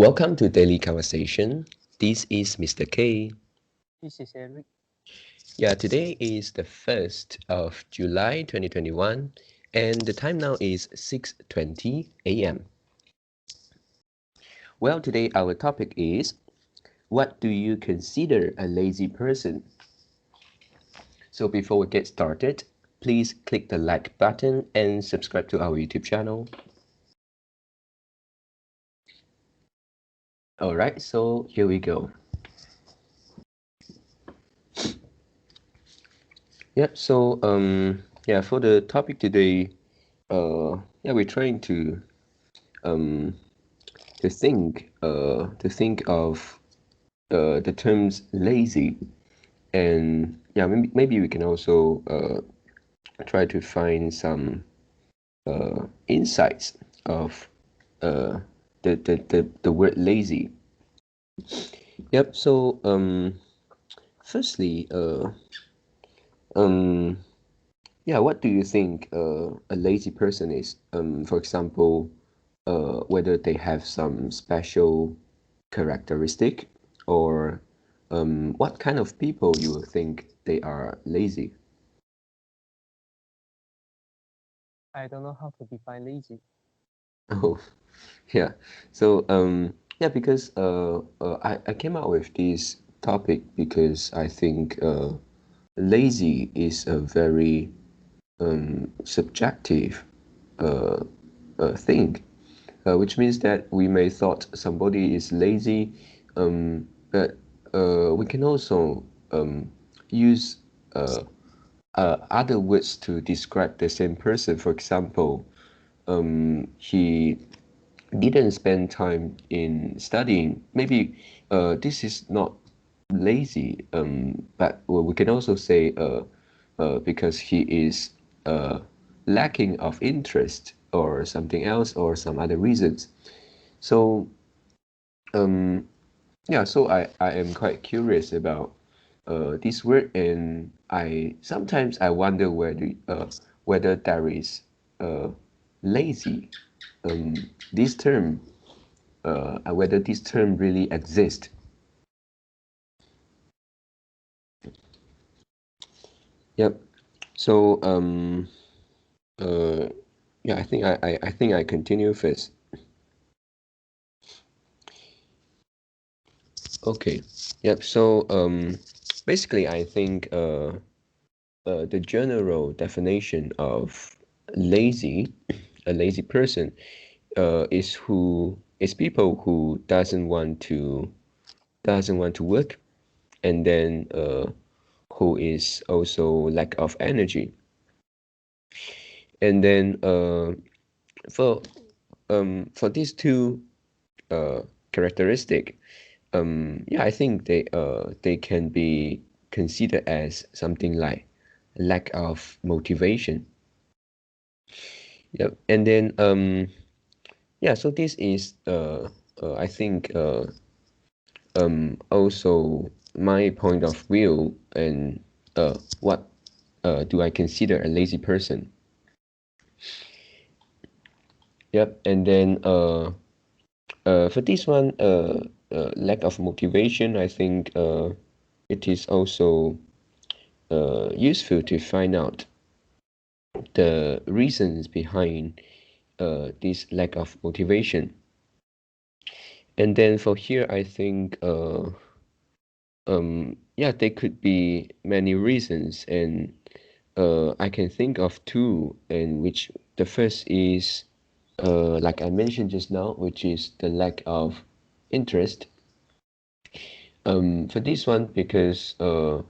Welcome to Daily Conversation. This is Mr. K. This is Eric. Yeah, today is the 1st of July 2021 and the time now is 6:20 a.m. Well, today our topic is what do you consider a lazy person? So before we get started, please click the like button and subscribe to our YouTube channel. Alright, so here we go. Yeah, so for the topic today, we're trying to think of the terms lazy, and maybe we can also try to find some insights of the word lazy. Yep. So firstly, what do you think a lazy person is? For example, whether they have some special characteristic, or what kind of people you will think they are lazy. I don't know how to define lazy. Oh, yeah. So because I came up with this topic because I think lazy is a very subjective uh, thing, which means that we may thought somebody is lazy, but we can also use other words to describe the same person. For example, he didn't spend time in studying. Maybe this is not lazy, but we can also say because he is lacking of interest or something else or some other reasons. So I am quite curious about this word, and I sometimes I wonder whether there is lazy this term, whether this term really exists. Yep. So I think I continue first. Okay. Yep. So basically I think the general definition of lazy, a lazy person, is people who doesn't want to work, and then who is also lack of energy, and then for for these two characteristic, I think they can be considered as something like lack of motivation. Yep. And then so this is I think also my point of view, and what do I consider a lazy person. Yep. And then for this one, lack of motivation, I think it is also useful to find out the reasons behind this lack of motivation. And then for here, I think there could be many reasons, and I can think of two, and which the first is like I mentioned just now, which is the lack of interest. For this one, because uh,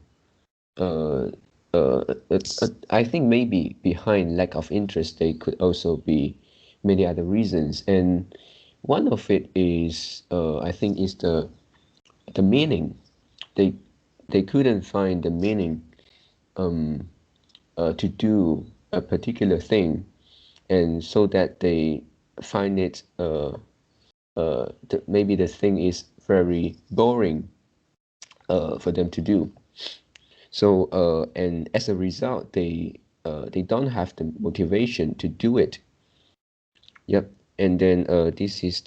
I think maybe behind lack of interest, there could also be many other reasons, and one of it is I think is the meaning. They they couldn't find the meaning to do a particular thing, and so that they find it maybe the thing is very boring for them to do. So and as a result, they don't have the motivation to do it. Yep. And then this is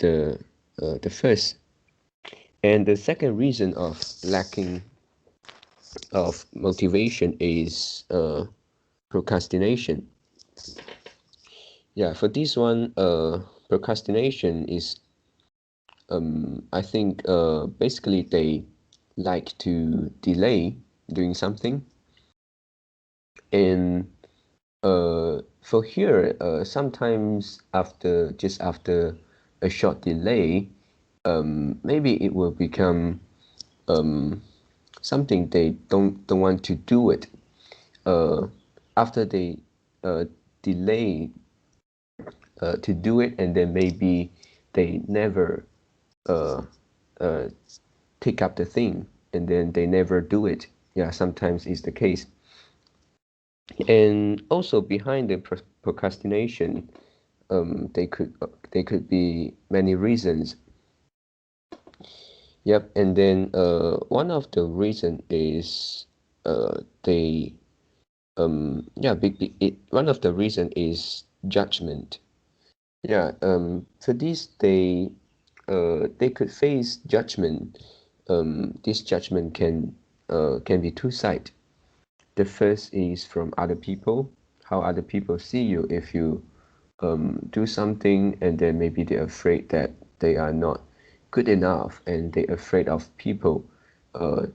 the first. And the second reason of lacking of motivation is procrastination. Yeah, for this one, procrastination is, I think, basically they like to delay doing something. And for here, sometimes just after a short delay, maybe it will become something they don't want to do it. After they delay to do it, and then maybe they never uh, uh, take up the thing, and then they never do it. Yeah, sometimes it's the case. And also behind the procrastination, they could be many reasons. Yep, and then one of the reason is they yeah one of the reason is judgment. Yeah, for this they could face judgment. This judgment can be two-sided. The first is from other people, how other people see you if you do something, and then maybe they're afraid that they are not good enough, and they're afraid of people uh,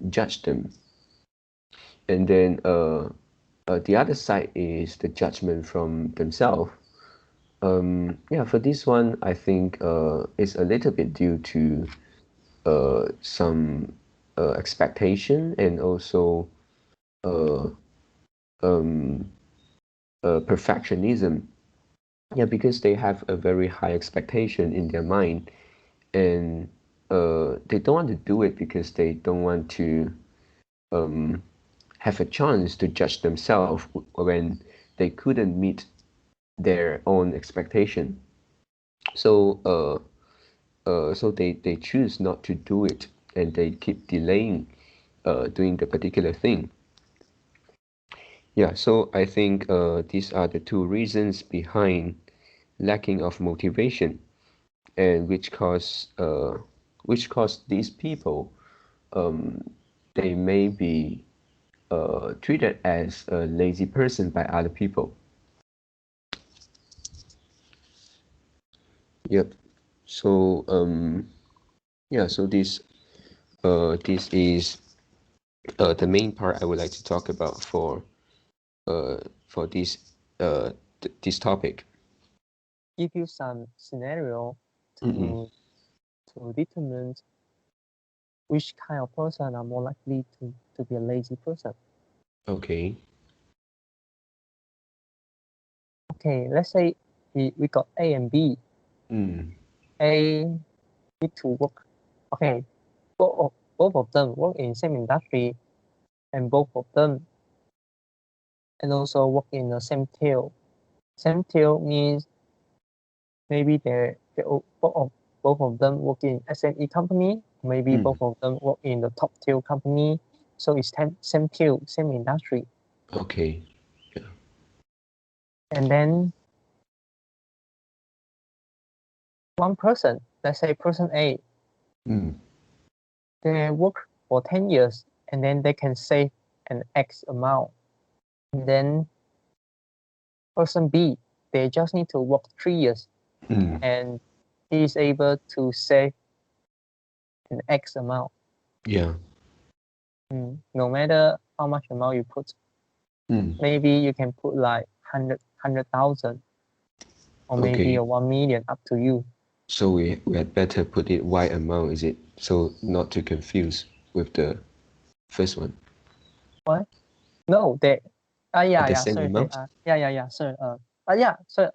judge them. And then the other side is the judgment from themselves. Yeah, for this one, I think it's a little bit due to some expectation, and also uh, um, perfectionism. Yeah, because they have a very high expectation in their mind, and they don't want to do it because they don't want to have a chance to judge themselves when they couldn't meet their own expectation. So so they choose not to do it, and they keep delaying doing the particular thing. Yeah, so I think these are the two reasons behind lacking of motivation, and which cause these people they may be treated as a lazy person by other people. Yep. So yeah, so this is the main part I would like to talk about uh for this topic. Give you some scenario Mm-mm. to determine which kind of person are more likely to be a lazy person. Okay. Okay, let's say we got A and B. Mm. A need to work. Okay, both of them work in same industry, and both of them and also work in the same field. Same field means maybe both of them work in SME company, maybe Mm. both of them work in the top tier company. So it's same field, same industry. Okay. Yeah. And then one person, let's say person A, Mm. they work for 10 years and then they can save an X amount. And then person B, they just need to work 3 years Mm. and he is able to save an X amount. Yeah. No matter how much amount you put, Mm. maybe you can put like 100,000 or maybe Okay. a 1 million, up to you. So we had better put it Y amount, is it? So not to confuse with the first one. What? No, they, The yeah, same sir, they amount? are, yeah, sir, yeah, sir,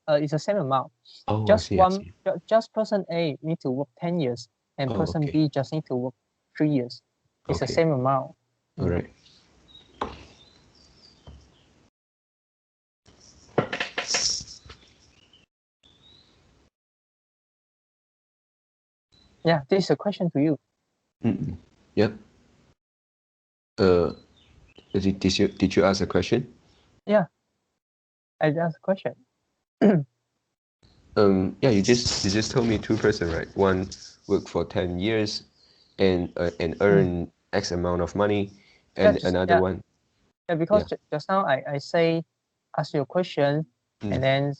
it's the same amount. Oh, I see, I see. Just person A need to work 10 years and Oh, person okay. B just need to work 3 years. It's the Okay. same amount. All right. Yeah, this is a question to you. Mm-mm. Yep. Uh, did you ask a question? Yeah, I asked a question. Yeah, you just told me two person, right? One work for 10 years and Mm. earn X amount of money, Yeah, and just another yeah, one, yeah. Because yeah. just now I say ask you a question, and Mm. then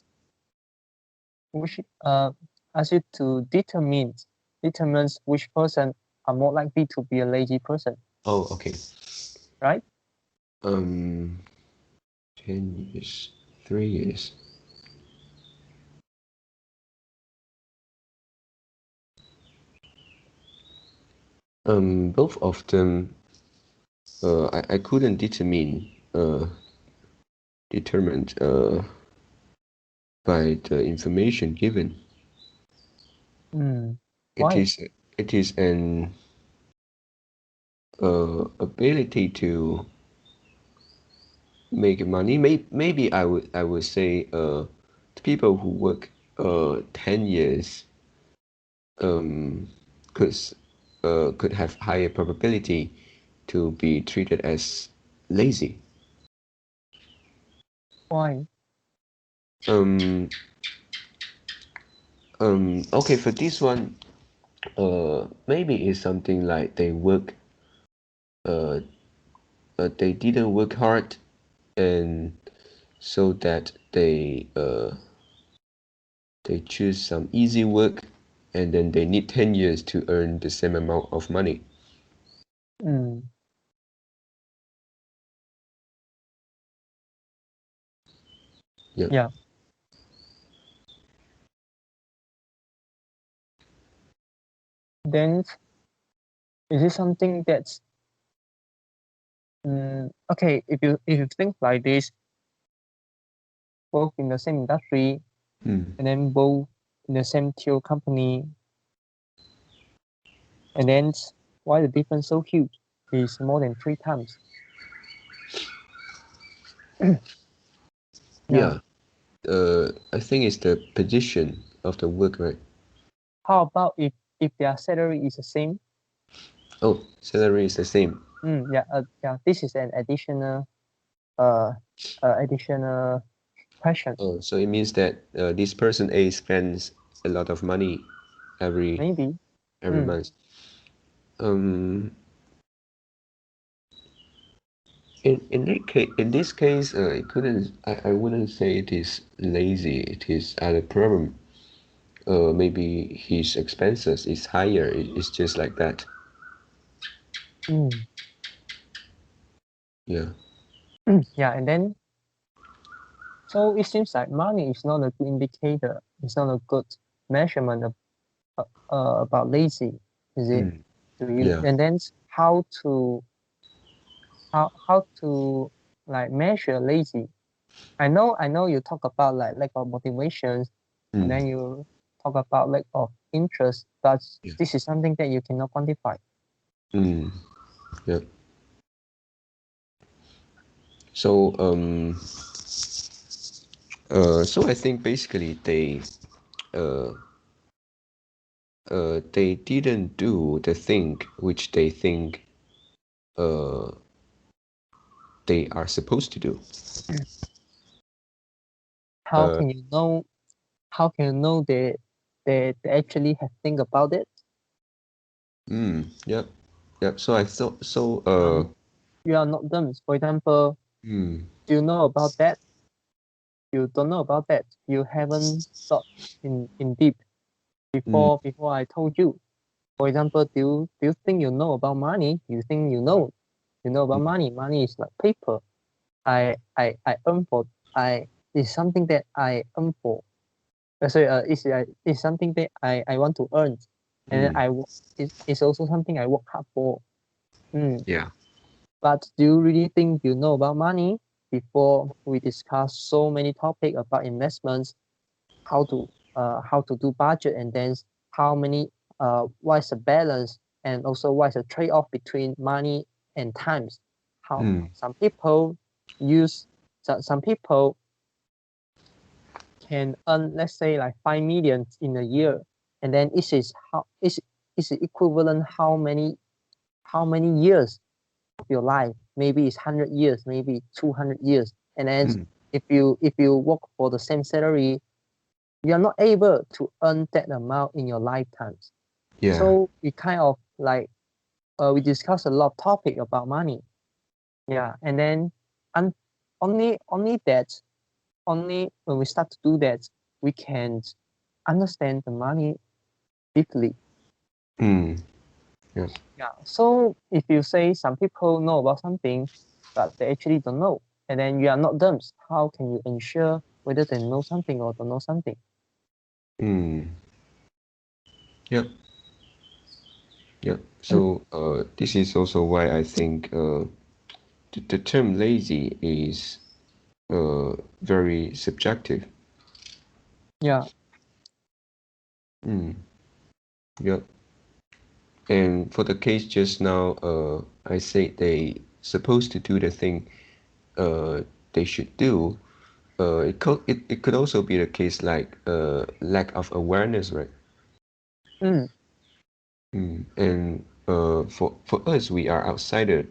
which ask you to determines which person are more likely to be a lazy person, Oh, okay. right? Um, 10 years, 3 years. Both of them, I couldn't determined by the information given. It Why? is it is an ability to make money. Maybe I would say the people who work 10 years um could could have higher probability to be treated as lazy. Why? Um okay, for this one, maybe it's something like uh, they didn't work hard, and so that they choose some easy work, and then they need 10 years to earn the same amount of money. Mm. Yeah. Yeah. Then is it something that's okay? If you think like this, both in the same industry Mm. and then both in the same tier company, and then why the difference so huge? Is more than 3 times. Yeah. Yeah. I think it's the position of the work, right? How about if their salary is the same? Oh, salary is the same. Yeah. Yeah. This is an uh additional question. Oh, so it means that this person A spends a lot of money every Maybe. every Mm. month. Um, in this case, I wouldn't say it is lazy. It is other problem. Maybe his expenses is higher. It's just like that. Mm. Yeah. Yeah. And then so it seems like money is not a good indicator. It's not a good measurement of, about lazy, is it? Mm. To you? Yeah. And then how to like measure lazy? I know you talk about like lack of motivations, and then Mm. you talk about lack of interest, but Yeah. this is something that you cannot quantify. Mm. Yeah. So so I think basically uh they didn't do the thing which they think uh they are supposed to do. How Uh. can you know? How can you know they actually have think about it? Yep. Yep. So I thought so. You are not dumb. For example, Mm. do you know about that? You don't know about that. You haven't thought in deep Mm. before I told you. For example, do you think you know about money? You think you know about Mm. money? Money is like paper. I earn for I is something that I earn for. Sorry, it's something that I want to earn, and then Mm. it's also something I work hard for. Mm. Yeah. But do you really think you know about money? Before we discuss so many topics about investments, how to do budget, and then how many what is the balance, and also what is the trade-off between money and times. How Mm. some people use some people can earn, let's say, like 5 million in a year, and then is equivalent how many years of your life? Maybe it's 100 years, maybe 200 years, and then Mm. if you work for the same salary you are not able to earn that amount in your lifetimes. Yeah. So we kind of like we discuss a lot of topic about money. Yeah, and then only that only when we start to do that we can understand the money deeply. Mm. Yeah. Yeah. So if you say some people know about something, but they actually don't know, and then you are not them, how can you ensure whether they know something or don't know something? Mm. Yep. Yep. So this is also why I think the term lazy is very subjective. Yeah. Mm. Yep. And for the case just now, I say they supposed to do the thing they should do. It could also be the case like lack of awareness, right? Mm. And for us, we are outsider.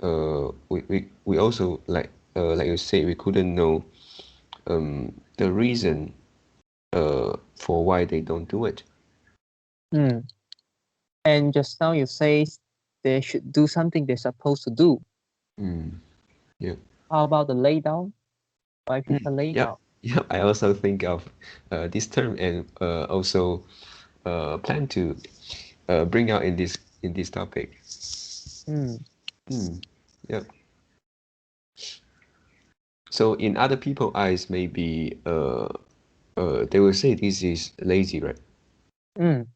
We also like you say, we couldn't know the reason for why they don't do it. Mm. And just now you say they should do something they're supposed to do. Mm. Yeah. How about the lay down? Why people lay Yep. down? Yep. I also think of this term and also plan to bring out in this topic. Mm. Mm. Yep. So in other people's eyes, maybe they will say this is lazy, right? Mm.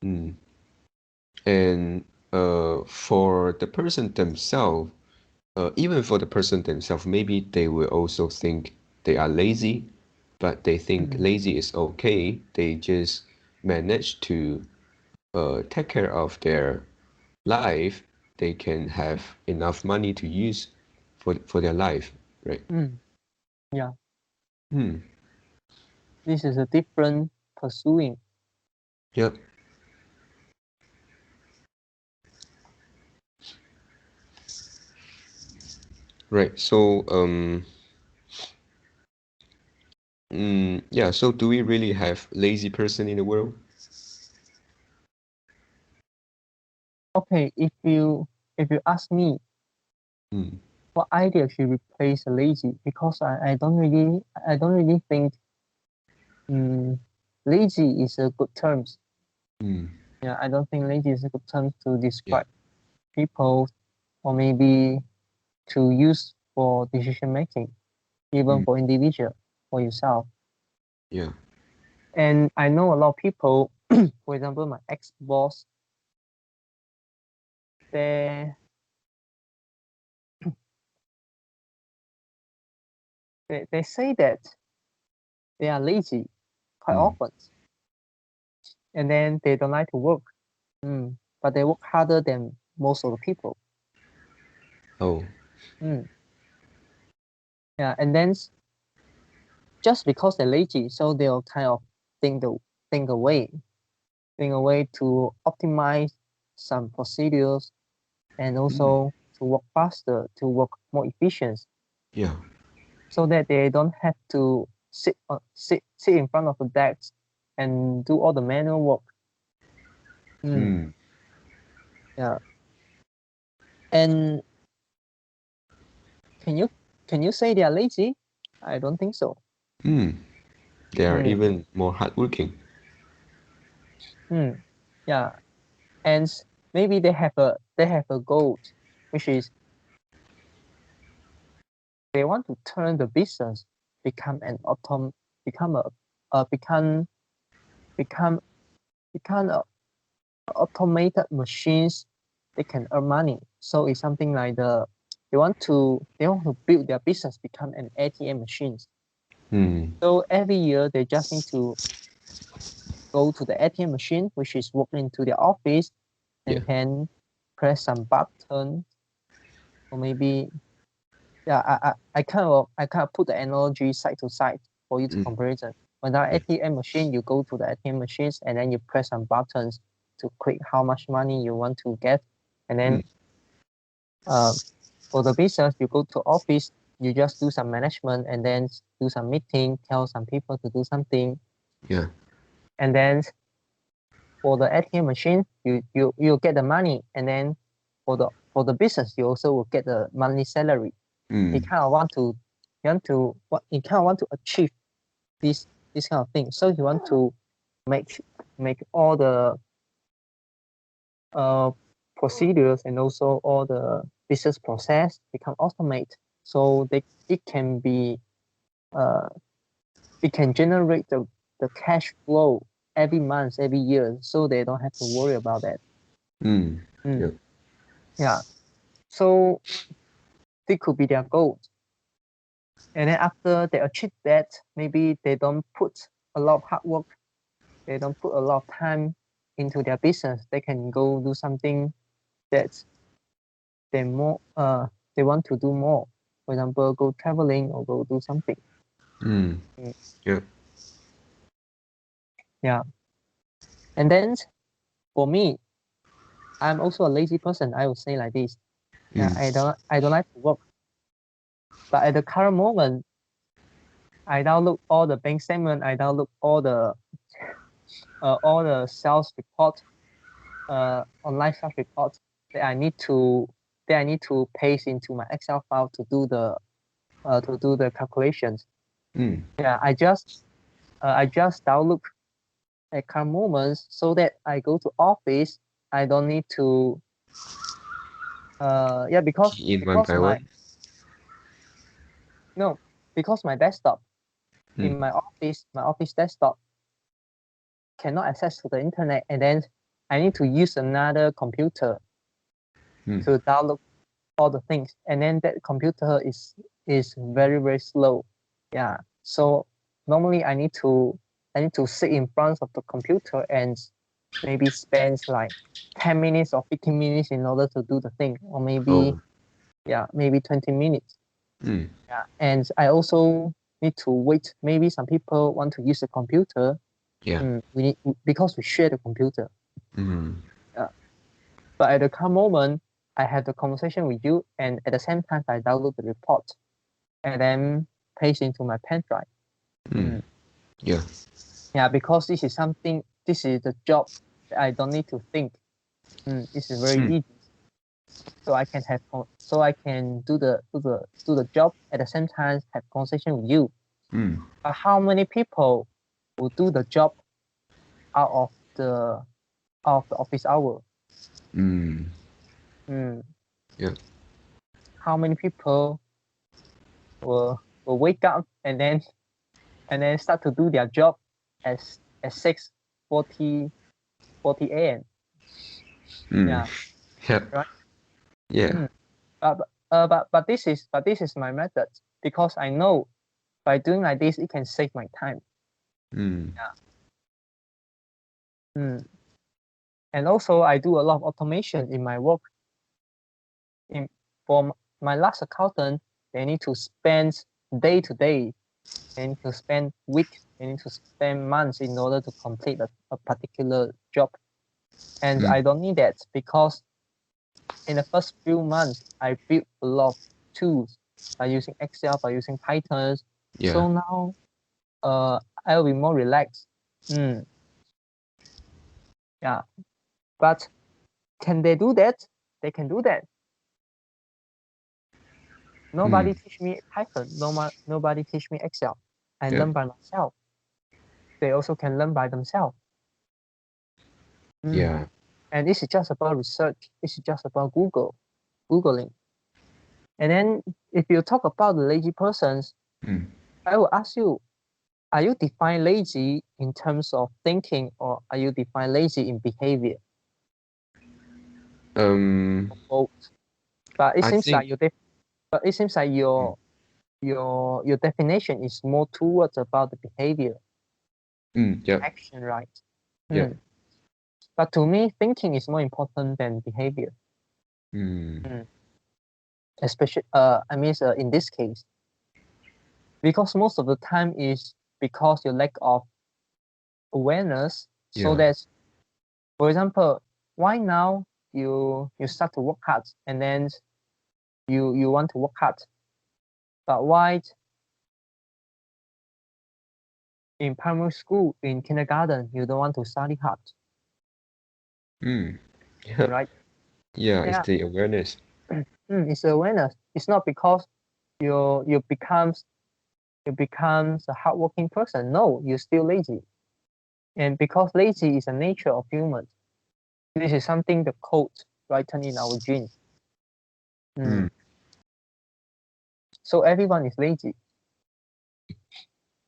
Mm. And for the person themselves, even for the person themselves, maybe they will also think they are lazy, but they think Mm. lazy is okay. They just manage to take care of their life. They can have enough money to use for their life, right? Mm. Yeah. Hmm. This is a different pursuing. Yep. Right. So yeah. So do we really have lazy person in the world? Okay, if you ask me Hmm. what idea should replace lazy, because I don't really think lazy is a good term. Hmm. Yeah, I don't think lazy is a good term to Yeah. describe people or maybe to use for decision making, even Hmm. for individual, for yourself. Yeah. And I know a lot of people, for example, my ex-boss, they, they say that they are lazy quite Hmm. often, and then they don't like to work, but they work harder than most of the people. Oh. Mm, yeah, and then just because they're lazy, so they'll kind of think the think a way, think a way to optimize some procedures and Hmm. also to work faster, to work more efficient, Yeah. so that they don't have to sit in front of the desk and do all the manual work. Mm, Hmm. yeah. And can you can you say they are lazy? I don't think so. Hmm. They are Mm, even more hardworking. mm, yeah. And maybe they have a goal, which is they want to turn the business become an become a become become become a automated machines. They can earn money. So it's something like they want to build their business become an ATM machines. Hmm. So every year they just need to go to the ATM machine, which is walk into their office Yeah. and then press some button, or maybe yeah, I kind of put the analogy side to side for you to Hmm. comparison. When our Yeah. ATM machine, you go to the ATM machines and then you press some buttons to click how much money you want to get, and Hmm. then uh, for the business, you go to office, you just do some management and then do some meeting, tell some people to do something. Yeah. And then for the ATM machine, you get the money, and then for the business, you also will get the monthly salary. You kind of want to achieve this kind of thing. So you want to make all the procedures and also all the business process become automate, so it can be it can generate the cash flow every month, every year, so they don't have to worry about that. Yeah. Yeah. So this could be their goal. And then after they achieve that, maybe they don't put a lot of hard work, they don't put a lot of time into their business. They can go do something that they want to do more. For example, go traveling or go do something. Yeah. Yeah. And then for me, I'm also a lazy person. I would say like this. Yeah, I don't like to work. But at the current moment, I download all the bank statement. I download all the sales report, online sales report that I need to paste into my Excel file to do the calculations. Yeah, I just download at current moments, so that I go to office, I don't need to yeah, because In one by one. because my desktop in my office desktop cannot access to the internet, and then I need to use another computer to download all the things, and then that computer is very, very slow. Yeah, so normally I need to sit in front of the computer and maybe spend like 10 minutes or 15 minutes in order to do the thing, or maybe Oh. maybe 20 minutes. Yeah, and I also need to wait. Maybe some people want to use the computer. Yeah. Because we share the computer. Mm. Yeah. But at the current moment, I have the conversation with you, and at the same time, I download the report and then paste into my pen drive. Yeah. Yeah, because this is the job that I don't need to think. This is very easy. So I can do the job at the same time, have conversation with you. But how many people will do the job out of the office hour? Yeah. How many people will wake up and then start to do their job at 6:40 a.m. Yeah, Yep. right. Yeah. But this is my method, because I know by doing like this, it can save my time. Yeah. And also, I do a lot of automation in my work. For my last accountant, they need to spend day to day, they need to spend weeks, they need to spend months in order to complete a particular job. And I don't need that, because in the first few months, I built a lot of tools by using Excel, by using Python. Yeah. So now I will be more relaxed. Yeah. But can they do that? They can do that. Nobody teach me Python. Nobody teach me Excel. I Yeah. learn by myself. They also can learn by themselves. Yeah. And this is just about research. This is just about Googling. And then if you talk about the lazy persons, I will ask you, are you define lazy in terms of thinking, or are you define lazy in behavior? Both. But it I seems like think. your definition is more towards about the behavior, Yeah. action, right? Yeah. But to me, thinking is more important than behavior. Especially, in this case, because most of the time is because your lack of awareness. So Yeah. that's, for example, why now you start to work hard, and then you want to work hard, but why in primary school, in kindergarten, you don't want to study hard, Mm. Yeah. right? Yeah, it's Yeah. the awareness. It's awareness. It's not because you becomes a hardworking person. No, you're still lazy. And because lazy is a nature of humans, this is something the code written in our genes. Mm. So everyone is lazy.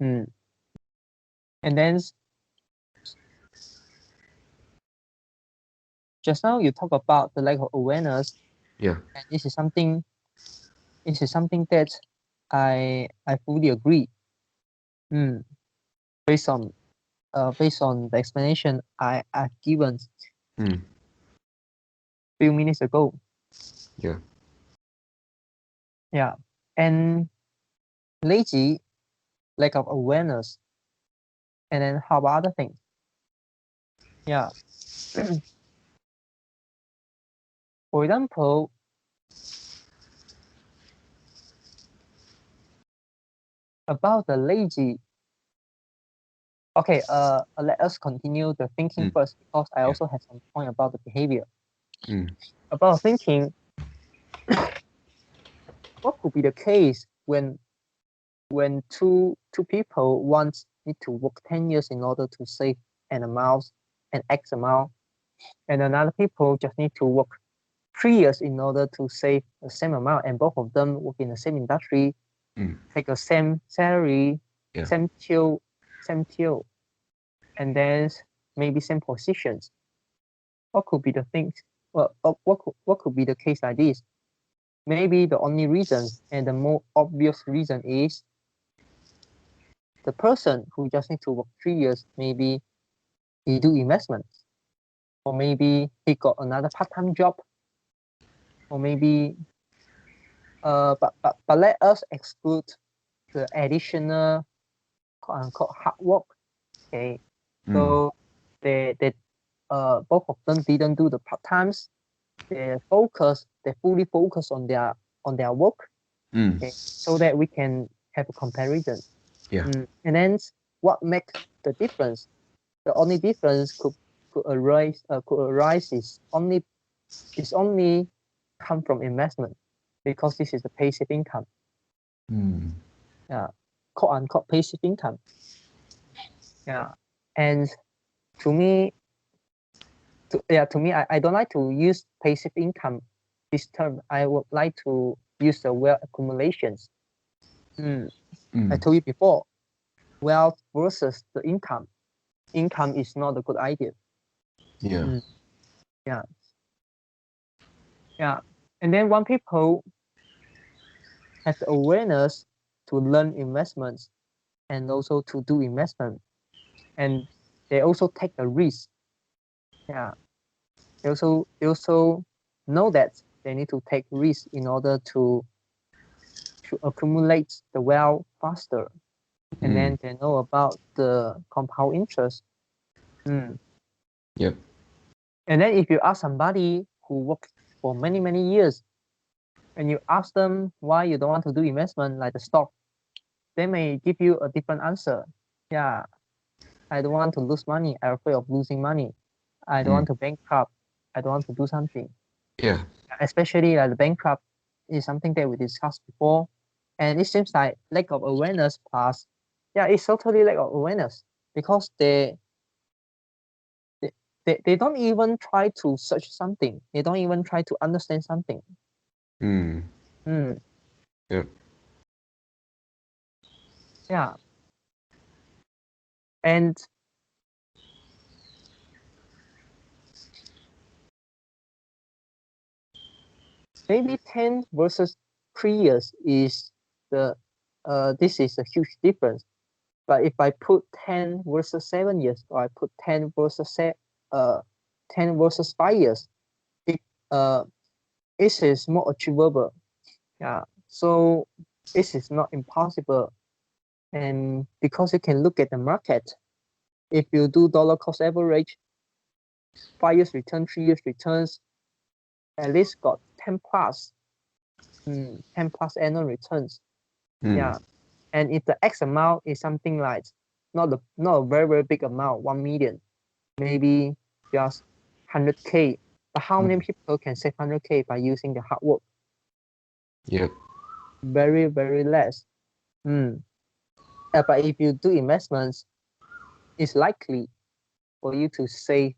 And then just now you talk about the lack of awareness, Yeah. and this is something that I fully agree. Based on the explanation I've given Mm. few minutes ago. Yeah. Yeah. And lazy, lack of awareness, and then how about other things? Yeah. For example, about the lazy. Okay, let us continue the thinking Mm. first, because I Yeah. also have some point about the behavior. Mm. About thinking, what could be the case when two people once need to work 10 years in order to save an X amount, and another people just need to work 3 years in order to save the same amount, and both of them work in the same industry, Mm. take the same salary, Yeah. same tier, and then maybe same positions. What could be the things? Well, what could be the case like this? Maybe the only reason and the more obvious reason is the person who just need to work 3 years, maybe he do investments, or maybe he got another part-time job, or maybe but let us exclude the additional quote unquote hard work. Okay, Mm. so they both of them didn't do the part times. They fully focus on their work. Mm. Okay, so that we can have a comparison. Yeah. And then what makes the difference? The only difference could arise is only come from investment, because this is the passive income. Mm. Yeah, quote unquote passive income. Yeah, and to me, I don't like to use passive income this term. I would like to use the wealth accumulations. I Mm. told you before, wealth versus the income. Income is not a good idea. Yeah. Yeah, yeah. And then when people have the awareness to learn investments and also to do investment, and they also take the risk. Yeah, they also know that they need to take risk in order to accumulate the wealth faster, and Mm. then they know about the compound interest. Yep. And then if you ask somebody who worked for many years, and you ask them why you don't want to do investment like the stock, they may give you a different answer. Yeah, I don't want to lose money. I'm afraid of losing money. I don't want to bankrupt. I don't want to do something. Yeah. Especially the bankrupt is something that we discussed before, and it seems like lack of awareness plus, yeah, it's totally lack of awareness, because they don't even try to search something. They don't even try to understand something. Mm. Mm, Yep. yeah, and maybe 10 versus 3 years is the this is a huge difference. But if I put 10 versus 7 years, or I put 10 versus 5 years, it it is more achievable. Yeah. So this is not impossible. And because you can look at the market, if you do dollar cost average, 5 years return, 3 years returns, at least got 10 plus, 10 plus annual returns. Mm. Yeah. And if the X amount is something like not a very big amount, 1 million, maybe just 100K. But how many people can save 100K by using the hard work? Yep. Very less. But if you do investments, it's likely for you to save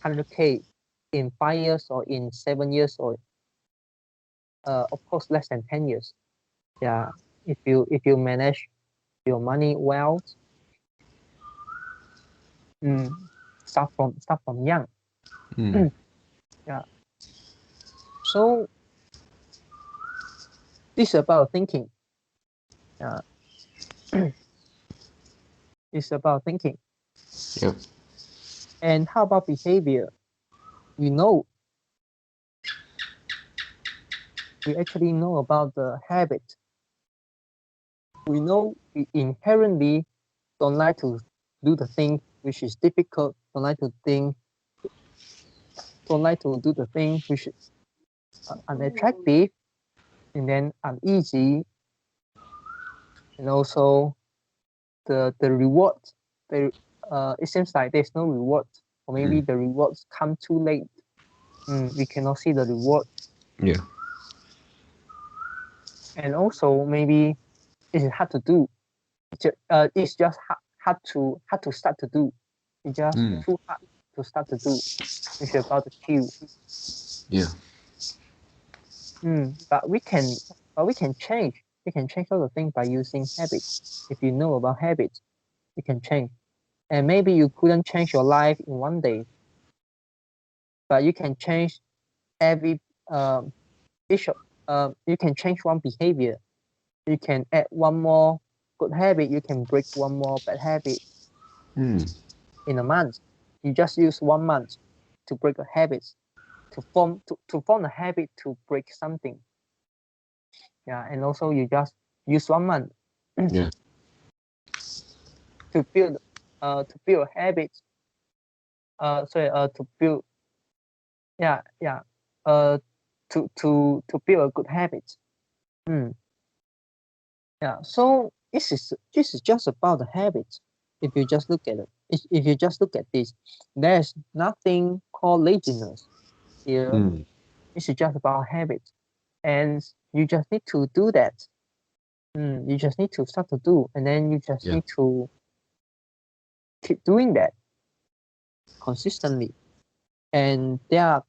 100K in 5 years or in 7 years, or of course less than 10 years. Yeah, if you manage your money well, start from young. Yeah. So this is about thinking. It's about thinking. Yep. And how about behavior? We actually know about the habit. We know we inherently don't like to do the thing which is difficult, don't like to do the thing which is unattractive, and then uneasy, and also the reward. It seems like there's no reward, or maybe the rewards come too late. We cannot see the reward. Yeah. And also maybe it's hard to do. It's just hard to start to do. It's just too hard to start to do. It's about the queue. Yeah. But we can change. We can change all the things by using habits. If you know about habits, you can change. And maybe you couldn't change your life in 1 day, but you can change every you can change one behavior. You can add one more good habit. You can break one more bad habit in a month. You just use 1 month to break a habit, to form a habit to break something. Yeah, and also you just use 1 month to build habits. To build to build a good habit. Yeah, so this is just about the habits. If you just look at it, if you just look at this, there's nothing called laziness here. This is just about habits, and you just need to do that. You just need to start to do, and then you just need to keep doing that consistently. And there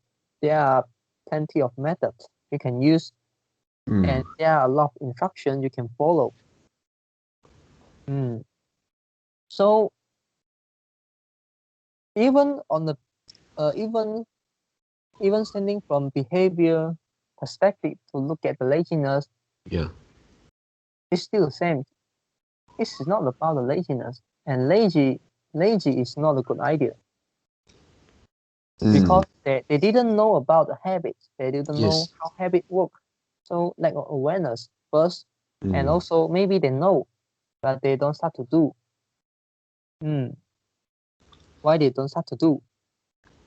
are plenty of methods you can use, and there are a lot of instructions you can follow. So even on the even standing from behavior perspective to look at the laziness, it's still the same. This is not about the laziness, and lazy is not a good idea, because they didn't know about the habits. They didn't know how habit work. So lack of awareness first, and also maybe they know, but they don't start to do. Why they don't start to do?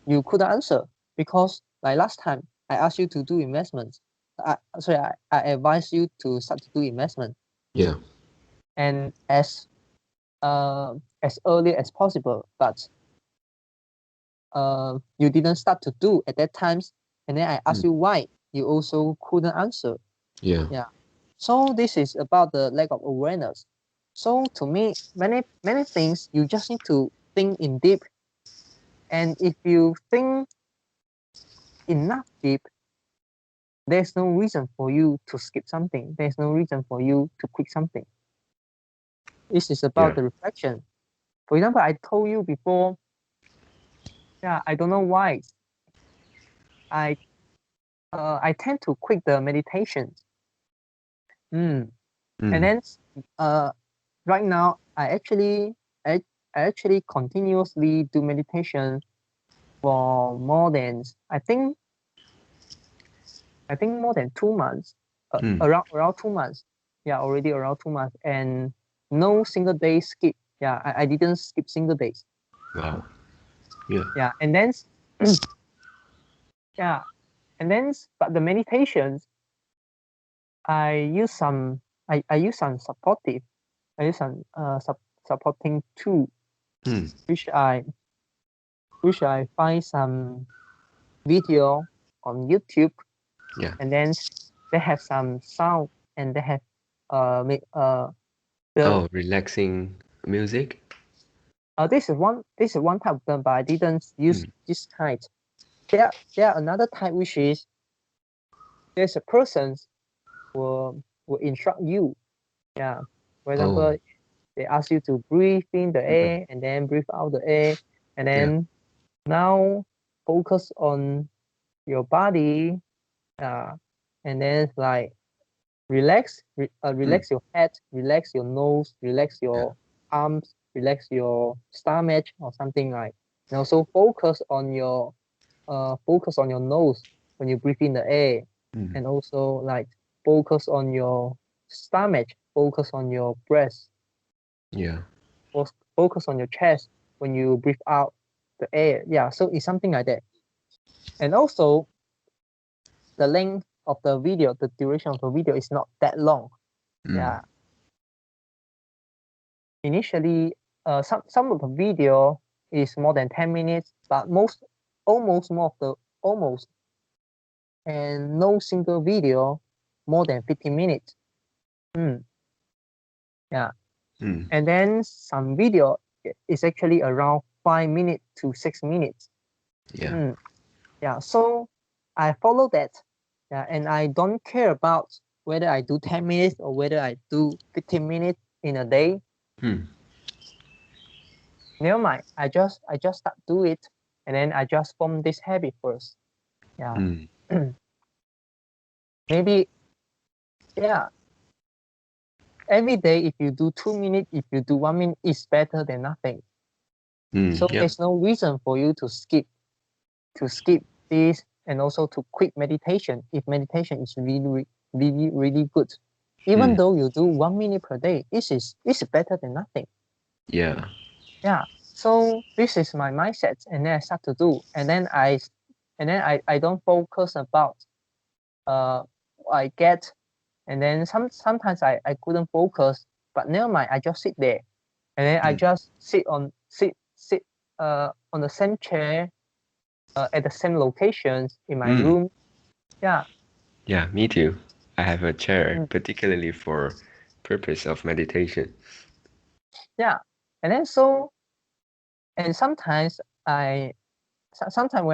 You couldn't answer, because like last time I asked you to do investments. I advise you to start to do investment. Yeah. And as early as possible, but you didn't start to do at that time, and then I asked you why. You also couldn't answer. Yeah. So this is about the lack of awareness. So to me, many things you just need to think in deep, and if you think enough deep, there's no reason for you to skip something. There's no reason for you to quit something. This is about the reflection. For example, I told you before, I don't know why I tend to quit the meditation. And then right now I actually continuously do meditation for more than more than 2 months, around 2 months. Yeah, already around 2 months, and no single day skip. Yeah, I didn't skip single days. Wow. Yeah. Yeah, and then but the meditations, I use some supportive. I use some supporting tool, Mm. which I find some video on YouTube, Yeah. and then they have some sound, and they have the Oh, relaxing music. this is one type of them, but I didn't use Mm. this kind. There are another type, which is there's a person will instruct you. Yeah, for Oh, example, they ask you to breathe in the yeah. air and then breathe out the air, and Yeah. then now focus on your body, uh, and then like Mm. relax your head, relax your nose, relax Yeah. your arms, relax your stomach or something like. And also focus on your nose when you breathe in the air, Mm. and also like focus on your stomach, focus on your breast, Yeah. focus on your chest when you breathe out the air. Yeah, so it's something like that. And also the length of the video, the duration of the video is not that long. Mm. Yeah, initially some of the video is more than 10 minutes, but almost more of the almost and no single video more than 15 minutes. Mm, yeah, Mm. and then some video is actually around 5 minutes to 6 minutes. Yeah. Mm, yeah, so I follow that. Yeah, and I don't care about whether I do 10 minutes or whether I do 15 minutes in a day. Mm. Never mind. I just start do it, and then I just form this habit first. Yeah. Mm. Maybe, yeah. Every day, if you do 2 minutes, if you do 1 minute, it's better than nothing. Mm. So Yeah. there's no reason for you to skip this, and also to quit meditation if meditation is really good. Even Mm. though you do 1 minute per day, it's better than nothing. Yeah. Yeah. So this is my mindset, and then I start to do, and then I don't focus about what I get, and then sometimes I couldn't focus, but never mind, I just sit there, and then I Mm. just sit on the same chair, at the same locations in my Mm. room. Yeah. Yeah, me too. I have a chair Mm, particularly for purpose of meditation. yeah. And then and sometimes sometimes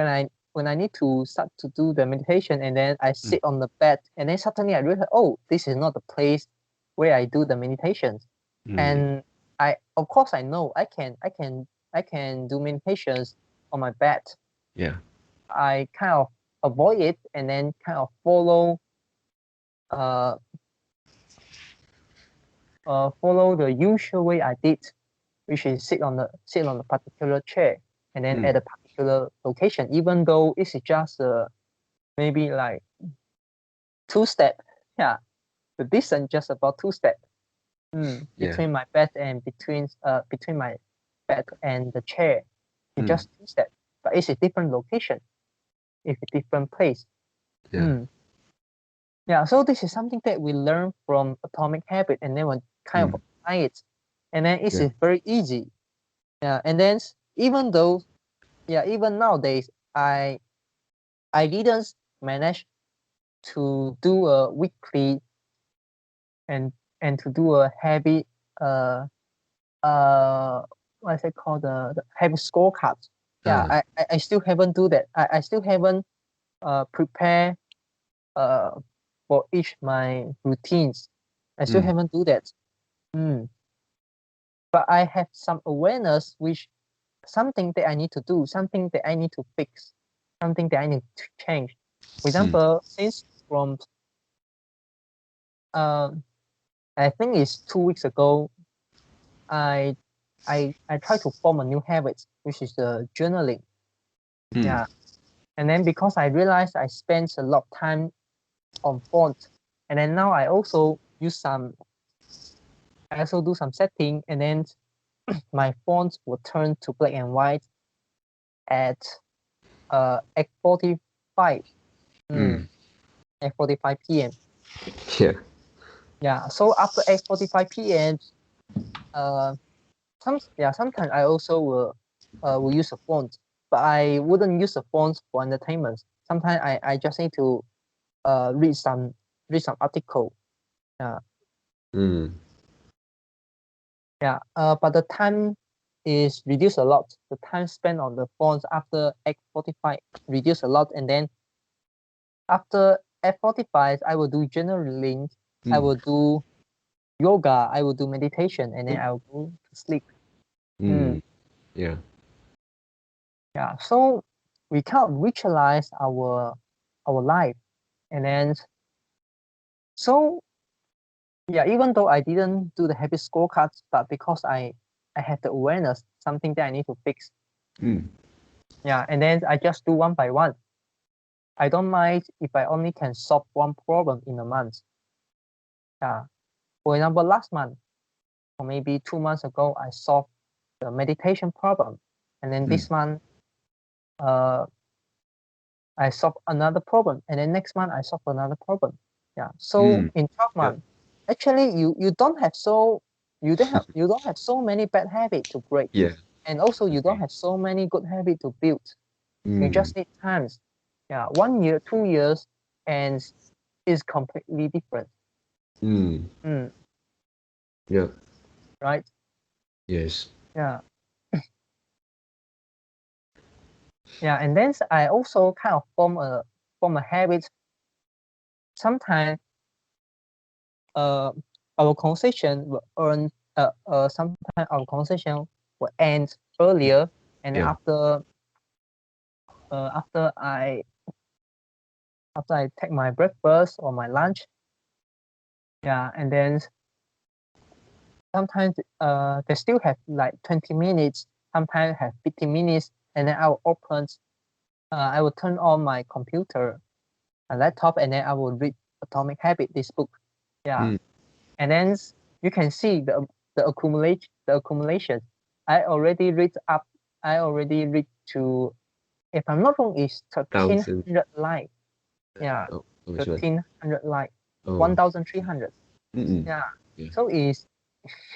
when I need to start to do the meditation, and then I Mm. sit on the bed, and then suddenly I realize, oh, this is not the place where I do the meditation. Mm. And of course I know I can do meditations on my bed. Yeah. I kind of avoid it, and then kind of uh follow the usual way I did, which is sit on the particular chair, and then at Mm. a particular location, even though it's just maybe like 2 step. Yeah, the distance just about 2 step. Yeah. Between my bed and between my bed and the chair. It's Mm. just 2 steps, but it's a different location. It's a different place. Yeah. Mm. Yeah, so this is something that we learn from Atomic Habit, and then we kind of Mm. apply it, and then it's Yeah. very easy. Yeah, and then even though, yeah, even nowadays, I didn't manage to do a weekly, and to do a heavy uh what is it called, the heavy scorecard. Yeah, Ah. I still haven't do that. I still haven't prepare uh for each my routines. I still Mm. haven't do that. Mm. But I have some awareness, which something that I need to do, something that I need to fix, something that I need to change. For Mm. example, since from um I think it's 2 weeks ago, I I try to form a new habit, which is the journaling. Mm. Yeah. And then because I realized I spent a lot of time on font, and then now I also do some setting, and then my fonts will turn to black and white at 8:45. Mm. 8:45 p.m. Yeah. Yeah. So after 8:45 p.m., uh sometimes I also will use a phone, but I wouldn't use the phone for entertainment. Sometimes I just need to read some article. Mm. But the time is reduced a lot. The time spent on the phones after 8:45 reduced a lot, and then after 8:45 I will do journaling, I Mm. will do yoga, I will do meditation, and then I will go to sleep. Mm. Yeah. Yeah, so we can't visualize our life, and then so yeah, even though I didn't do the habit scorecards, but because I have the awareness, something that I need to fix. Mm. Yeah, and then I just do one by one. I don't mind if I only can solve one problem in a month. Yeah, for example, last month or maybe 2 months ago, I solved the meditation problem, and then this month, I solve another problem, and then next month I solve another problem. Yeah, so Mm. in 12 Yeah. months, actually you don't have so many bad habits to break, Yeah. and also you don't Okay. have so many good habits to build. You Mm. just need time. Yeah, 1 year, 2 years, and it's completely different. Mm. Yeah. Right? Yes. Yeah. Yeah, and then I also kind of form a habit. Sometimes our conversation will sometimes our conversation will end earlier, and then Yeah. after I take my breakfast or my lunch, yeah, and then sometimes they still have like 20 minutes, sometimes have 15 minutes, and then I will turn on my computer and laptop, and then I will read Atomic Habit, this book. Yeah, Mm. and then you can see the accumulation. I already read up. I already read to, if I'm not wrong, is Thousand. 1,300 line. Yeah, Oh, which one? 1,300 line, Oh. 1,300. Mm-mm. Yeah, Yeah. so is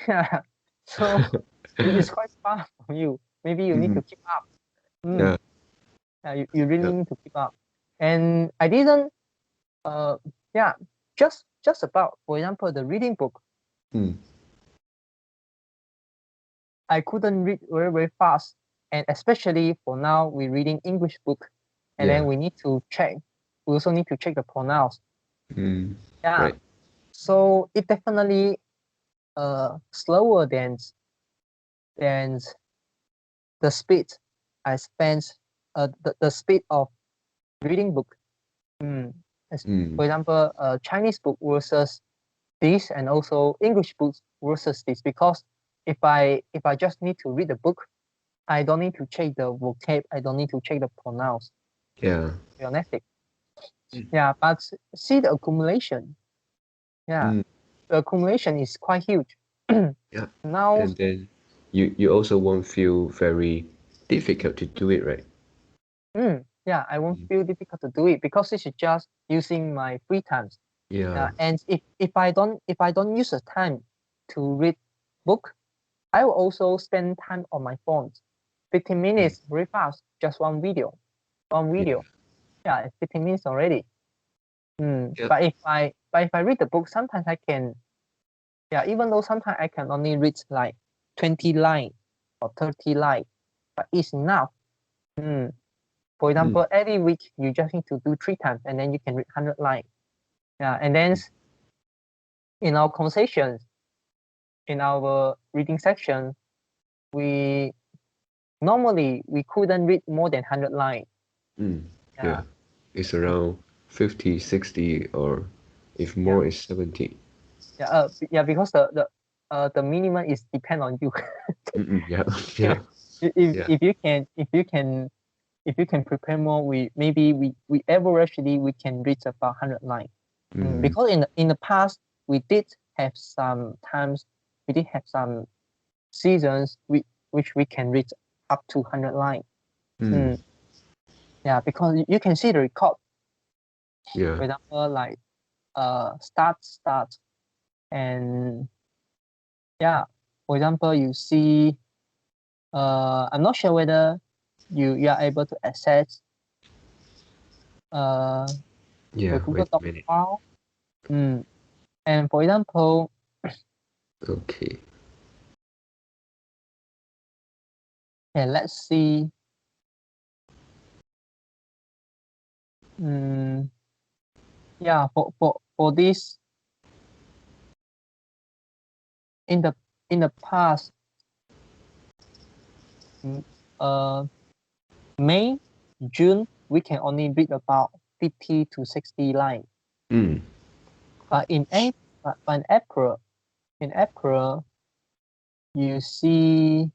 yeah, so it is quite far from you. Maybe you need Mm. to keep up. Yeah. Yeah, you really Yeah. need to keep up. And I didn't. Yeah, just about, for example, the reading book. Mm. I couldn't read very fast, and especially for now, we're reading English book, and then Yeah. we need to check. We also need to check the pronouns. Mm. Yeah, Right. so it definitely slower than the speed I spent the speed of reading book. Mm. For example, Chinese book versus this, and also English books versus this, because if I just need to read the book, I don't need to check the vocab, I don't need to check the pronouns. Yeah. To be honest. Yeah, but see the accumulation. Yeah, Mm. the accumulation is quite huge. Yeah. Now, And then you also won't feel very difficult to do it, right? yeah, I won't Mm. feel difficult to do it because this is just using my free times. Yeah. And if I don't use the time to read book, I will also spend time on my phone. 15 Mm. minutes very fast, just one video. One Yeah. video. Yeah, it's 15 minutes already. Yeah. But if I read the book, sometimes I can, yeah, even though sometimes I can only read like 20 line or 30 line, but it's enough. For Mm. example, every week you just need to do 3 times, and then you can read 100 line. Yeah, and then in our conversations, in our reading section, we normally we couldn't read more than 100 line. Mm. Yeah. Yeah, It's around 50, 60, or if yeah, more is 70. yeah. Because the minimum is depend on you. Mm-mm. Yeah. Yeah. Yeah. if Yeah. if you can if you can if you can prepare more, we averagely we can reach about 100 line. Mm. Because in the past we did have some times, we did have some seasons which we can reach up to 100 line. Mm. Mm, yeah, because you can see the record. Yeah. For example, like start, and yeah, For example, you see, I'm not sure whether you are able to access the Yeah, Google wait a Doc minute. file. And for example, Okay. let's see. Yeah, for this, in the past, May, June, we can only read about 50 to 60 lines. But in April, you see,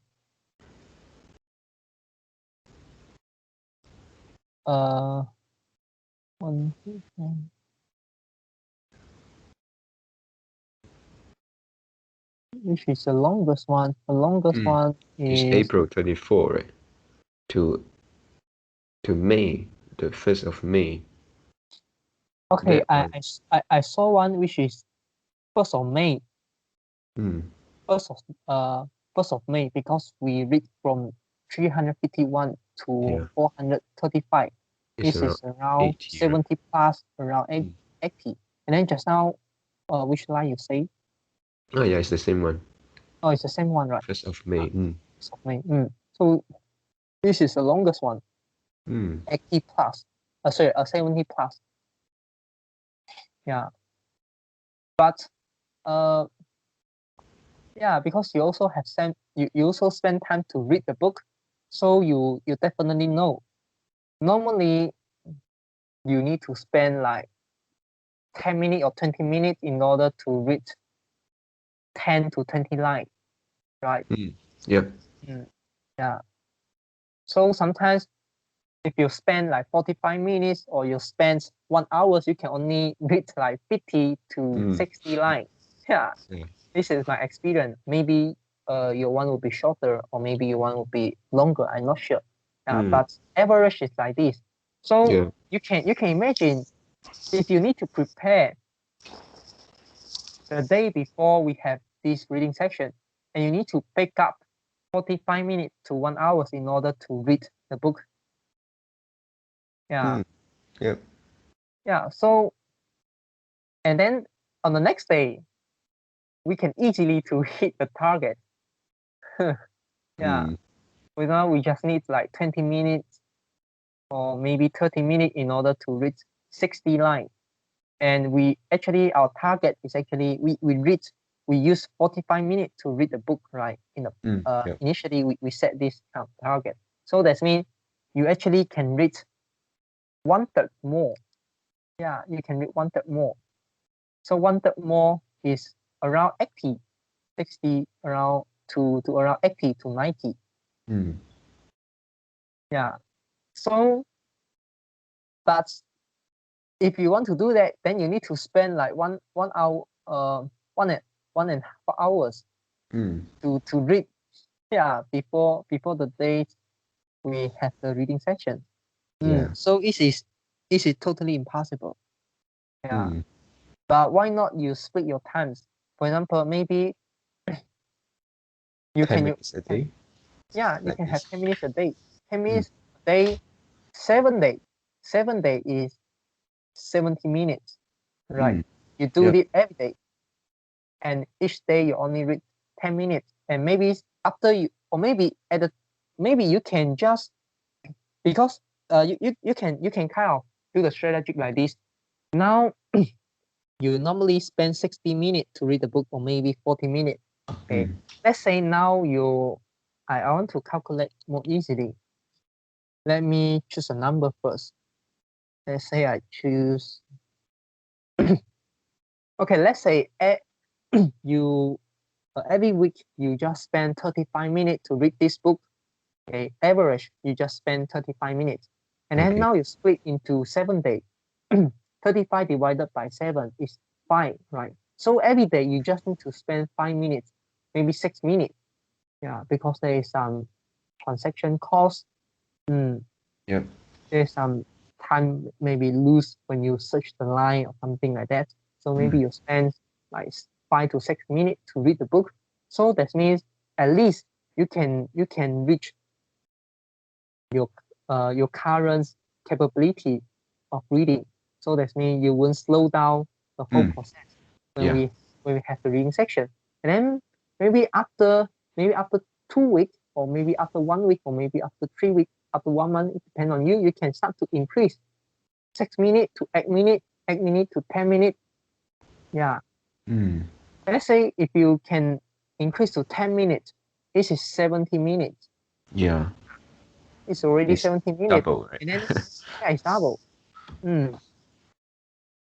one, two, three. Which is the longest one? The longest one It's is April 24, right? To May, the 1st of May. okay. That one. I saw one which is 1st of May. 1st of May, because we read from 351 to Yeah. 435. It's This is around 80, right? 70 plus, around 80. And then just now, which line you say? Oh yeah, it's the same one. Oh, it's the same one, right? 1st of May. 1st of May. So this is the longest one. 80 plus. Sorry, 70 plus. Yeah. But yeah, because you also have you also spend time to read the book, so you definitely know. Normally, you need to spend like 10 minutes or 20 minutes in order to read 10 to 20 lines, right? Yep. Yeah. So sometimes if you spend like 45 minutes or you spend 1 hour, you can only read like 50 to 60 lines. Yeah. This is my experience. Maybe your one will be shorter, or maybe your one will be longer. I'm not sure. But average is like this. So you can imagine, if you need to prepare the day before we have this reading session, and you need to pick up 45 minutes to 1 hour in order to read the book. Yeah. Yep. Yeah. So, and then on the next day, we can easily to hit the target. Yeah. Now we just need like 20 minutes or maybe 30 minutes in order to read 60 lines. And we actually, our target is actually, we use 45 minutes to read the book, right? Initially, we set this target. So that means you actually can read 1/3 more. Yeah, you can read 1/3 more. So 1/3 more is around 80, 60, around to around 80 to 90. Yeah. So, but if you want to do that, then you need to spend like one hour, 1.5 hours to read. Yeah, before the day we have the reading session. So it is totally impossible. Yeah. But why not you split your times? For example, maybe you 10 can minutes a day. Yeah, you like can have this. 10 minutes a day. 10 minutes a day, 7 days. 7 days is 70 minutes, right? You do it every day, and each day you only read 10 minutes. And maybe after you, or maybe maybe you can just, because you can kind of do the strategy like this. Now you normally spend 60 minutes to read the book, or maybe 40 minutes. Okay. Let's say now I want to calculate more easily. Let me choose a number first. Let's say I choose. Okay, let's say you every week you just spend 35 minutes to read this book. Okay, average you just spend 35 minutes, and then now you split into 7 days. 35 divided by 7 is 5, right? So every day you just need to spend 5 minutes, maybe 6 minutes. Yeah, because there is some transaction cost. There's some time maybe lose when you search the line or something like that. So maybe you spend like 5 to 6 minutes to read the book. So that means at least you can reach your current capability of reading. So that means you won't slow down the whole process when Yeah. we have the reading section. And then maybe after 2 weeks, or maybe after 1 week, or maybe after 3 weeks, after 1 month, it depends on you. You can start to increase 6 minutes to 8 minutes, 8 minutes to 10 minutes. Yeah. Mm. Let's say if you can increase to 10 minutes, this is 70 minutes. Yeah. It's already It's 70 minutes. double, right? And then yeah, it's double.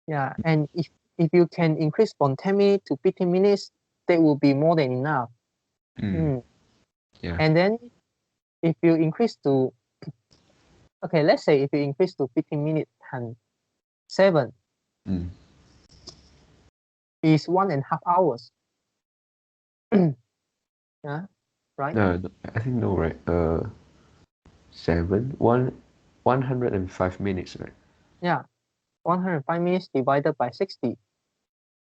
Yeah, and if you can increase from 10 minutes to 15 minutes, that will be more than enough. Yeah. And then if you increase to, okay, let's say if you increase to 15 minutes times 7 is 1.5 hours. Yeah, right? No, I think no, right? 105 minutes, right? Yeah, 105 minutes divided by 60,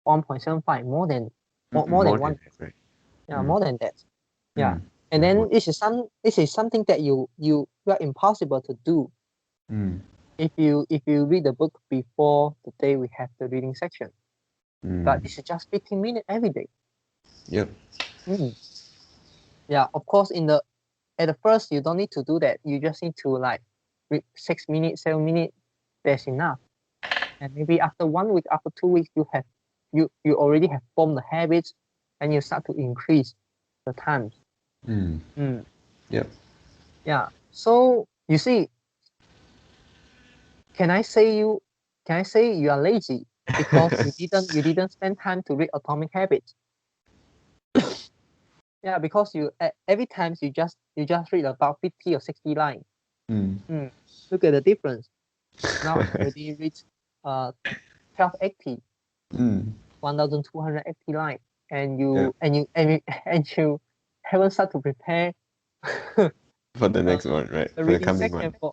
1.75, more than More than than one. that, right? Yeah, more than that. Yeah. Mm. And Yeah, then this is something that you are impossible to do if you read the book before the day we have the reading section. But this is just 15 minutes every day. Yep. Yeah, of course, at the first you don't need to do that. You just need to like read 6 minutes, 7 minutes. That's enough. And maybe after 1 week, after 2 weeks, you already have formed the habits, and you start to increase the times. Yep. Yeah. So you see, can I say you are lazy because you didn't spend time to read Atomic Habits? Yeah, because every time you just read about 50 or 60 lines. Look at the difference. Now I already reached 1280, 1280 lines, and you haven't started to prepare For the next one, right? the For the reading coming section one.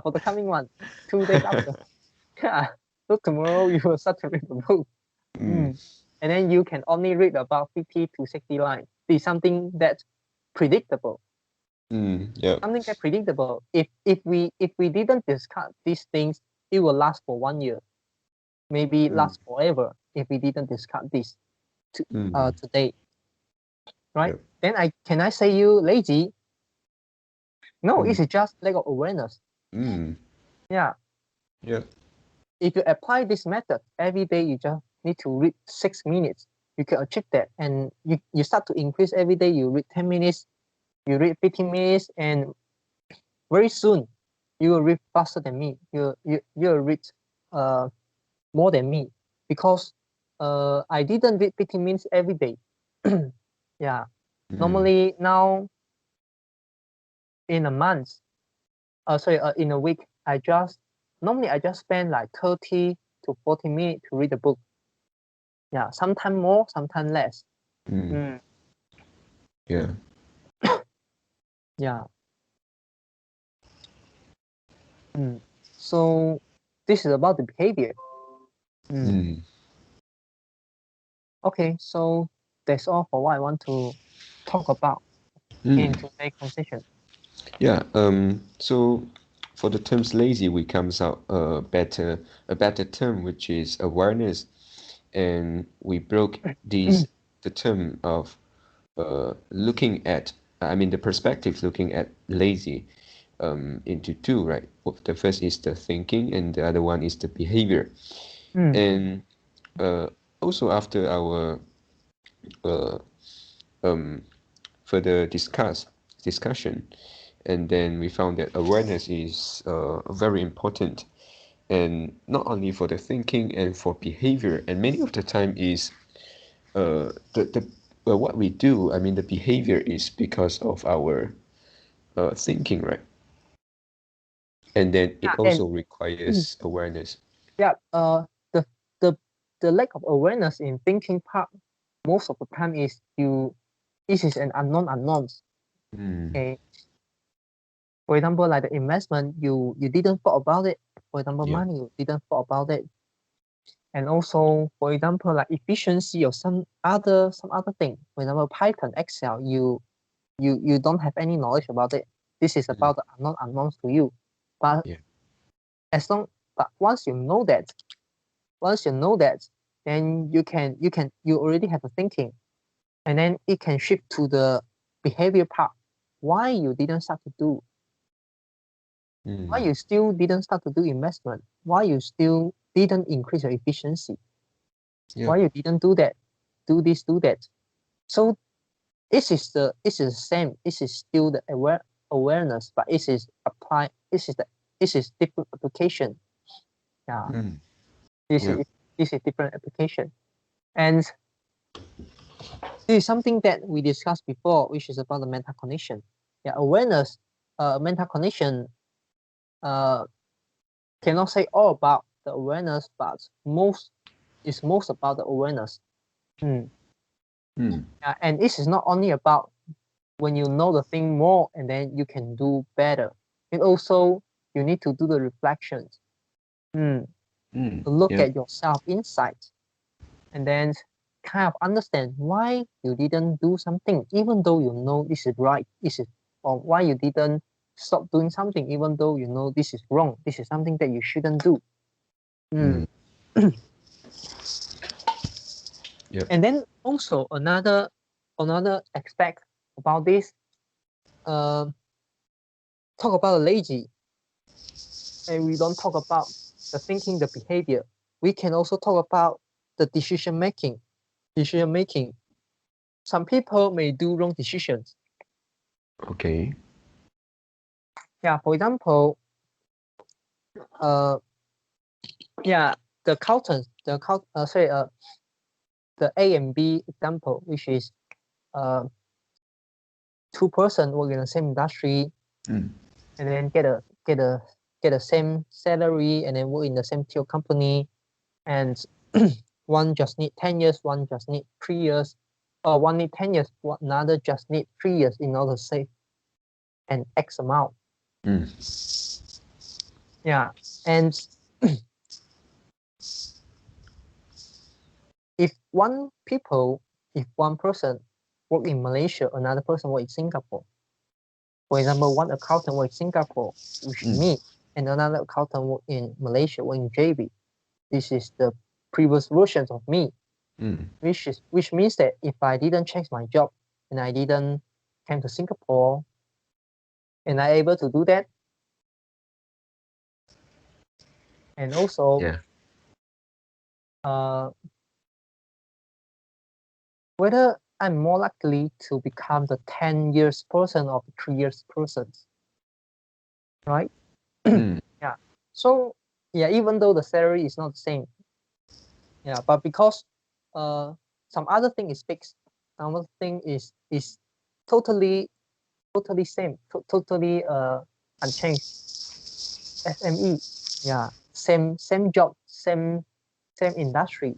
for the coming one, 2 days after. Yeah. So tomorrow you will start to read the book. And then you can only read about 50 to 60 lines. It's something that's predictable. Yep. Something that's predictable. If we didn't discuss these things, it will last for 1 year. Maybe last forever if we didn't discuss this today. Right? Yep. Then can I say you lazy? No, it's just lack of awareness. Yeah. Yep. If you apply this method every day, you just need to read 6 minutes. You can achieve that, and you start to increase every day. You read 10 minutes, you read 15 minutes, and very soon you will read faster than me. You will read more than me, because I didn't read 15 minutes every day. Yeah. Normally now in a month, in a week, I just spend like 30 to 40 minutes to read a book. Yeah, sometimes more, sometimes less. Yeah. Yeah. So this is about the behavior. Okay, so that's all for what I want to talk about in today's conversation. Yeah. So for the terms lazy, we comes out a better term, which is awareness, and we broke the term of looking at, I mean, the perspective looking at lazy into two, right? The first is the thinking, and the other one is the behavior. And also after our further discussion, and then we found that awareness is very important, and not only for the thinking and for behavior, and many of the time is the what we do, I mean, the behavior is because of our thinking, right? And then it Yeah, also requires awareness. yeah. The the the lack of awareness in thinking part most of the time is this is an unknown unknowns. Okay. For example, like the investment, you didn't thought about it. For example, Yeah. money, you didn't thought about it. And also, for example, like efficiency or some other thing. For example, Python, Excel, you don't have any knowledge about it. This is about the unknowns to you. But Yeah. but once you know that, then you already have a thinking, and then it can shift to the behavior part. Why you didn't start to do? Why you still didn't start to do investment? Why you still didn't increase your efficiency? Yeah. Why you didn't do that? Do this, do that. So this is the same. This is still the awareness, but this is different application. Yeah. This Yeah. is different application. And this is something that we discussed before, which is about the mental connection. Yeah, awareness, mental connection, cannot say all about the awareness, but most about the awareness. Yeah, and this is not only about when you know the thing more and then you can do better. It also you need to do the reflections. To look Yeah. at yourself inside, and then kind of understand why you didn't do something, even though you know this is right. Or why you didn't stop doing something, even though you know this is wrong. This is something that you shouldn't do. Yep. And then also another aspect about this, talk about the lazy, and we don't talk about the thinking, the behavior. We can also talk about the decision making. Some people may do wrong decisions. Okay. Yeah, for example, yeah, the A and B example, which is two person work in the same industry, and then get a same salary, and then work in the same tier company, and one just need 10 years, one just need 3 years, or one need 10 years, another just need 3 years in order to save an X amount. Yeah, and if one person work in Malaysia, another person work in Singapore. For example, one accountant work in Singapore, which is me, and another accountant work in Malaysia, work in JB. This is the previous versions of me, which means that if I didn't change my job and I didn't came to Singapore, and I able to do that, and also whether I'm more likely to become the 10 years person or the 3 years person, right? Yeah. So yeah, even though the salary is not the same, yeah, but because some other thing is fixed, some other thing is totally same, totally unchanged. SME, yeah, same job, same industry.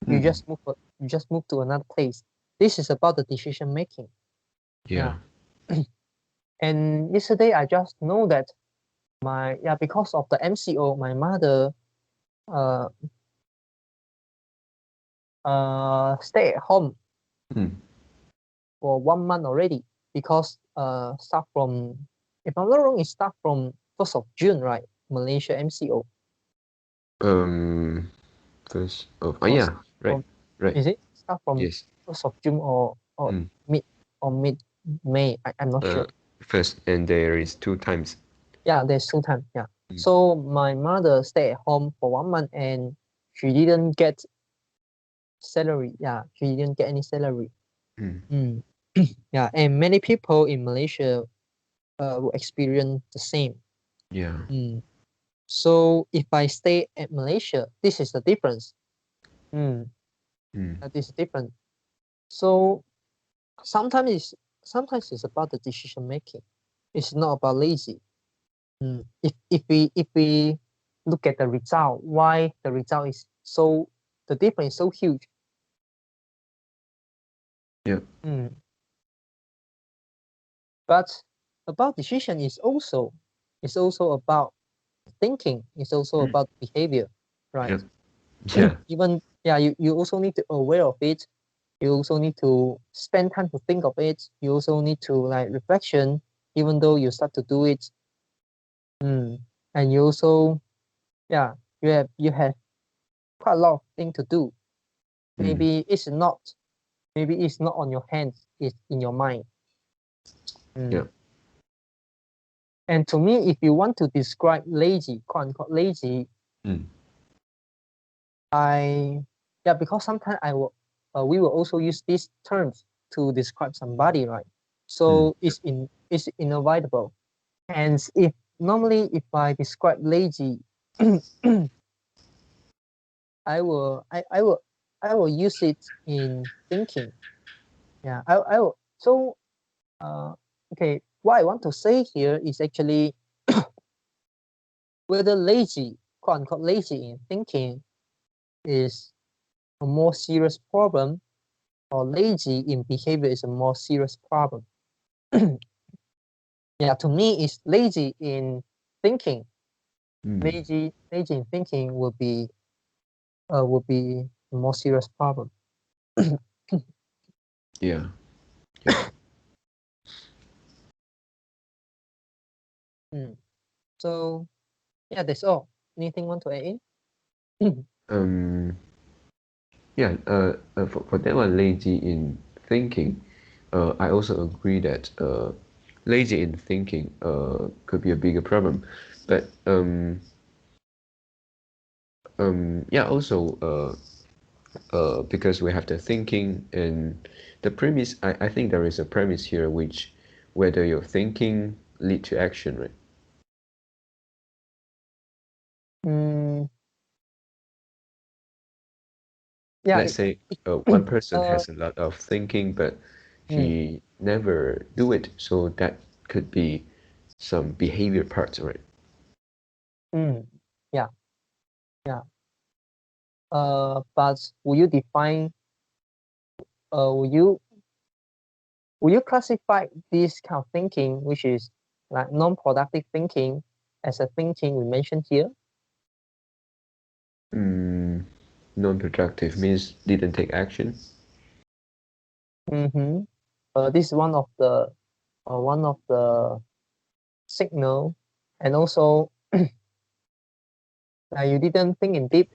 You just move to another place. This is about the decision making. Yeah. And yesterday I just know that because of the MCO, my mother stay at home for 1 month already, because start from, if I'm not wrong, it start from 1st of June, right? Malaysia MCO. First of yeah, right. Is it start from Yes. 1st of June or mid May? I'm not sure. First, and there is 2 times. Yeah, there's 2 times. Yeah. So my mother stayed at home for 1 month and she didn't get salary. Yeah, she didn't get any salary. Yeah, and many people in Malaysia will experience the same. Yeah. So if I stay at Malaysia, this is the difference. That is different. So sometimes it's about the decision making. It's not about lazy. If we look at the result, why the result is so, the difference is so huge. Yeah. But about decision is also about thinking. It's also about behavior, right? Yeah. Even you also need to aware of it. You also need to spend time to think of it. You also need to like reflection, even though you start to do it. And you also, you have quite a lot of things to do. Maybe it's not on your hands, it's in your mind. Yeah. And to me, if you want to describe lazy, quote unquote lazy, Mm. because sometimes we will also use these terms to describe somebody, right? So it's inevitable. And if normally if I describe lazy, I will use it in thinking. I will. So okay, what I want to say here is actually whether lazy, quote unquote lazy in thinking, is a more serious problem, or lazy in behavior is a more serious problem. To me, it's lazy in thinking. Lazy in thinking would be a more serious problem. Yeah. Yeah. So that's all. Anything want to add in? Yeah. For that one, lazy in thinking, I also agree that lazy in thinking could be a bigger problem, but yeah, also because we have the thinking and the premise. I think there is a premise here which whether your thinking lead to action, right? Mm, yeah. Let's say one person has a lot of thinking, but Mm, he never do it, so that could be some behavior parts, right? mm, yeah, yeah. But will you define? Will you classify this kind of thinking, which is like non-productive thinking, as a thinking we mentioned here? Non-productive means didn't take action. Mm-hmm. This is one of the signal, and also you didn't think in deep.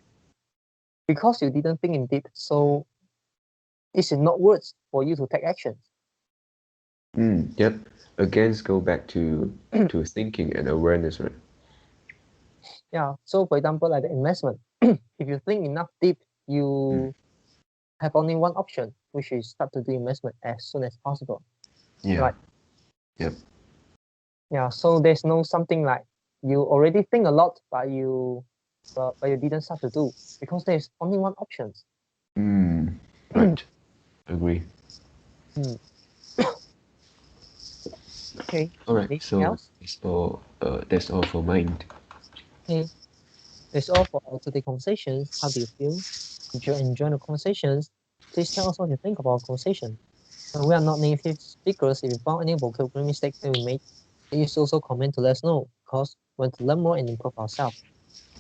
Because you didn't think in deep, so it's not worth for you to take action. Yep. Again, go back to thinking and awareness, right? So for example, like the investment, if you think enough deep, you have only one option, which is start to do investment as soon as possible. Yeah. Right? Yep. So there's no something like you already think a lot, but you didn't start to do, because there's only one option. Right. Agree. Okay. All right. Anything So else? that's all. That's all for mine. Okay. That's all for our today conversations. How do you feel? Did you enjoy the conversations? Please tell us what you think about our conversation. We are not native speakers. If you found any vocabulary mistakes that we made, please also comment to let us know, because we want to learn more and improve ourselves.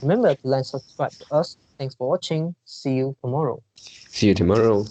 Remember to like and subscribe to us. Thanks for watching. See you tomorrow. See you tomorrow.